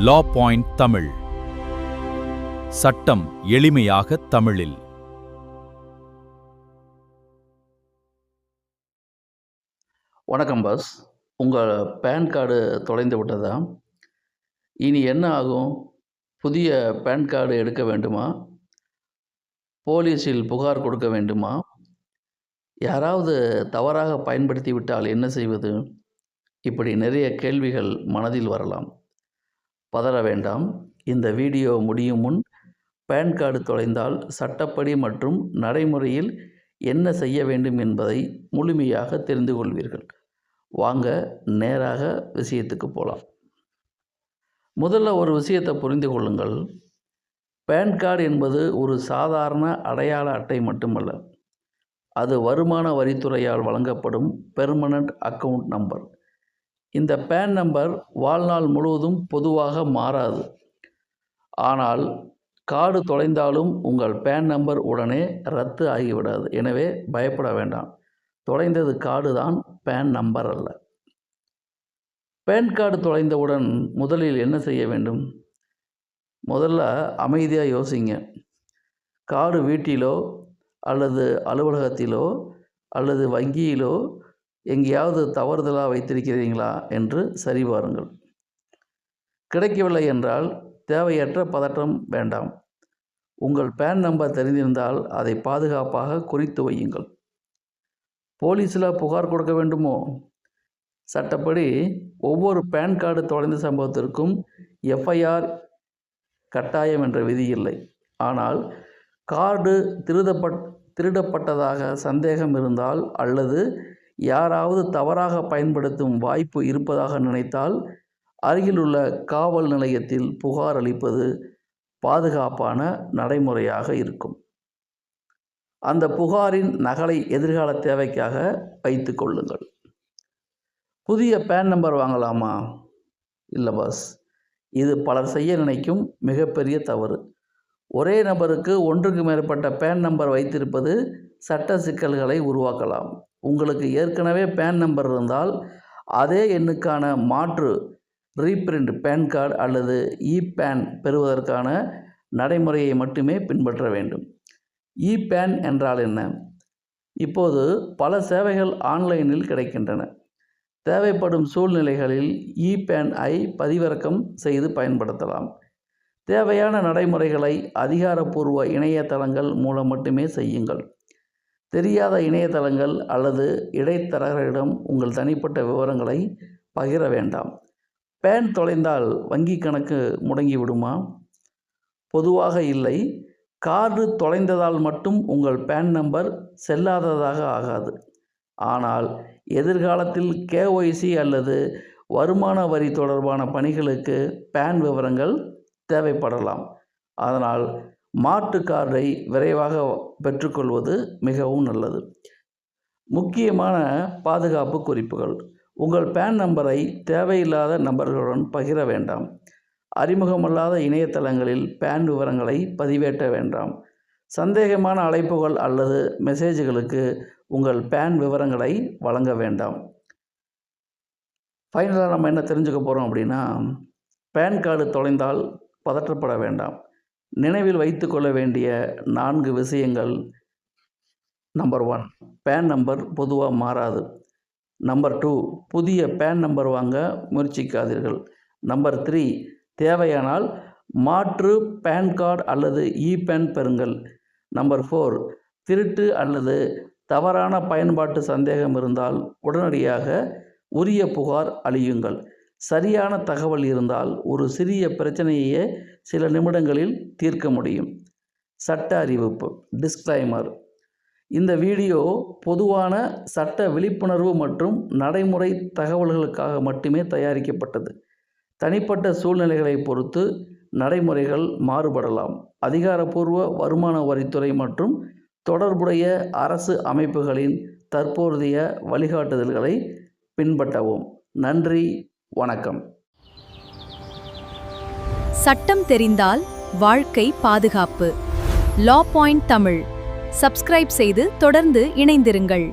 லா point Tamil. சட்டம் எளிமையாக தமிழில். வணக்கம் பாஸ். உங்கள் பேன் கார்டு தொலைந்து விட்டதா? இனி என்ன ஆகும்? புதிய பேன் கார்டு எடுக்க வேண்டுமா? போலீஸில் புகார் கொடுக்க வேண்டுமா? யாராவது தவறாக பயன்படுத்தி விட்டால் என்ன செய்வது? இப்படி நிறைய கேள்விகள் மனதில் வரலாம். பதற வேண்டாம். இந்த வீடியோ முடியும் முன் பேன் கார்டு தொலைந்தால் சட்டப்படி மற்றும் நடைமுறையில் என்ன செய்ய வேண்டும் என்பதை முழுமையாக தெரிந்து கொள்வீர்கள். வாங்க நேராக விஷயத்துக்கு போகலாம். முதல்ல ஒரு விஷயத்தை புரிந்து கொள்ளுங்கள். பேன் கார்டு என்பது ஒரு சாதாரண அடையாள அட்டை மட்டுமல்ல. அது வருமான வரித்துறையால் வழங்கப்படும் பெர்மனண்ட் அக்கவுண்ட் நம்பர். இந்த பேன் நம்பர் வாழ்நாள் முழுவதும் பொதுவாக மாறாது. ஆனால் கார்டு தொலைந்தாலும் உங்கள் பேன் நம்பர் உடனே ரத்து ஆகிவிடாது. எனவே பயப்பட வேண்டாம். தொலைந்தது கார்டு தான், பேன் நம்பர் அல்ல. பேன் கார்டு தொலைந்தவுடன் முதலில் என்ன செய்ய வேண்டும்? முதல்ல அமைதியாக யோசிங்க. கார்டு வீட்டிலோ அல்லது அலுவலகத்திலோ அல்லது வங்கியிலோ எங்கேயாவது தவறுதலாக வைத்திருக்கிறீங்களா என்று சரிபாருங்கள். கிடைக்கவில்லை என்றால் தேவையற்ற பதட்டம் வேண்டாம். உங்கள் பேன் நம்பர் தெரிந்திருந்தால் அதை பாதுகாப்பாக குறித்து வையுங்கள். போலீஸில் புகார் கொடுக்க வேண்டுமோ? சட்டப்படி ஒவ்வொரு பேன் கார்டு தொலைந்த சம்பவத்திற்கும் எஃப்ஐஆர் கட்டாயம் என்ற விதி இல்லை. ஆனால் கார்டு திருடப்பட்டதாக சந்தேகம் இருந்தால் அல்லது யாராவது தவறாக பயன்படுத்தும் வாய்ப்பு இருப்பதாக நினைத்தால் அருகிலுள்ள காவல் நிலையத்தில் புகார் அளிப்பது பாதுகாப்பான நடைமுறையாக இருக்கும். அந்த புகாரின் நகலை எதிர்கால தேவைக்காக வைத்து கொள்ளுங்கள். புதிய பேன் நம்பர் வாங்கலாமா? இல்லை பாஸ், இது பலர் செய்ய நினைக்கும் மிகப்பெரிய தவறு. ஒரே நபருக்கு ஒன்றுக்கு மேற்பட்ட பேன் நம்பர் வைத்திருப்பது சட்ட சிக்கல்களை உருவாக்கலாம். உங்களுக்கு ஏற்கனவே பேன் நம்பர் இருந்தால் அதே எண்ணுக்கான மாற்று ரீபிரிண்ட் பேன் கார்டு அல்லது பேன் பெறுவதற்கான நடைமுறையை மட்டுமே பின்பற்ற வேண்டும். பேன் என்றால் என்ன? இப்போது பல சேவைகள் ஆன்லைனில் கிடைக்கின்றன. தேவைப்படும் சூழ்நிலைகளில் பேன்-ஐ பதிவிறக்கம் செய்து பயன்படுத்தலாம். தேவையான நடைமுறைகளை அதிகாரப்பூர்வ இணையதளங்கள் மூலம் மட்டுமே செய்யுங்கள். தெரியாத இணையதளங்கள் அல்லது இடைத்தரகர்களிடம் உங்கள் தனிப்பட்ட விவரங்களை பகிர வேண்டாம். பேன் தொலைந்தால் வங்கி கணக்கு முடங்கிவிடுமா? பொதுவாக இல்லை. கார்டு தொலைந்ததால் மட்டும் உங்கள் பேன் நம்பர் செல்லாததாக ஆகாது. ஆனால் எதிர்காலத்தில் KYC அல்லது வருமான வரி தொடர்பான பணிகளுக்கு பேன் விவரங்கள் தேவைப்படலாம். அதனால் மாற்று கார்டை விரைவாக பெற்றுக்கொள்வது மிகவும் நல்லது. முக்கியமான பாதுகாப்பு குறிப்புகள். உங்கள் பேன் நம்பரை தேவையில்லாத நபர்களுடன் பகிர வேண்டாம். அறிமுகமல்லாத இணையதளங்களில் பேன் விவரங்களை பதிவேற்ற வேண்டாம். சந்தேகமான அழைப்புகள் அல்லது மெசேஜ்களுக்கு உங்கள் பேன் விவரங்களை வழங்க வேண்டாம். ஃபைனலாக நம்ம என்ன தெரிஞ்சுக்க போகிறோம் அப்படின்னா, பேன் கார்டு தொலைந்தால் பதற்றப்பட வேண்டாம். நினைவில் வைத்து கொள்ள வேண்டிய 4 விஷயங்கள். நம்பர் 1, பேன் நம்பர் பொதுவாக மாறாது. நம்பர் 2, புதிய பேன் நம்பர் வாங்க முயற்சிக்காதீர்கள். நம்பர் 3, தேவையானால் மாற்று பேன் கார்டு அல்லது பேன் பெறுங்கள். நம்பர் 4, திருட்டு அல்லது தவறான பயன்பாட்டு சந்தேகம் இருந்தால் உடனடியாக உரிய புகார் அளியுங்கள். சரியான தகவல் இருந்தால் ஒரு சிறிய பிரச்சனையே சில நிமிடங்களில் தீர்க்க முடியும். சட்ட அறிவிப்பு டிஸ்க்ளைமர். இந்த வீடியோ பொதுவான சட்ட விழிப்புணர்வு மற்றும் நடைமுறை தகவல்களுக்காக மட்டுமே தயாரிக்கப்பட்டது. தனிப்பட்ட சூழ்நிலைகளை பொறுத்து நடைமுறைகள் மாறுபடலாம். அதிகாரப்பூர்வ வருமான வரித்துறை மற்றும் தொடர்புடைய அரசு அமைப்புகளின் தற்போதைய வழிகாட்டுதல்களை பின்பற்றவும். நன்றி, வணக்கம். சட்டம் தெரிந்தால் வாழ்க்கை பாதுகாப்பு. லா பாயிண்ட் தமிழ். சப்ஸ்கிரைப் செய்து தொடர்ந்து இணைந்திருங்கள்.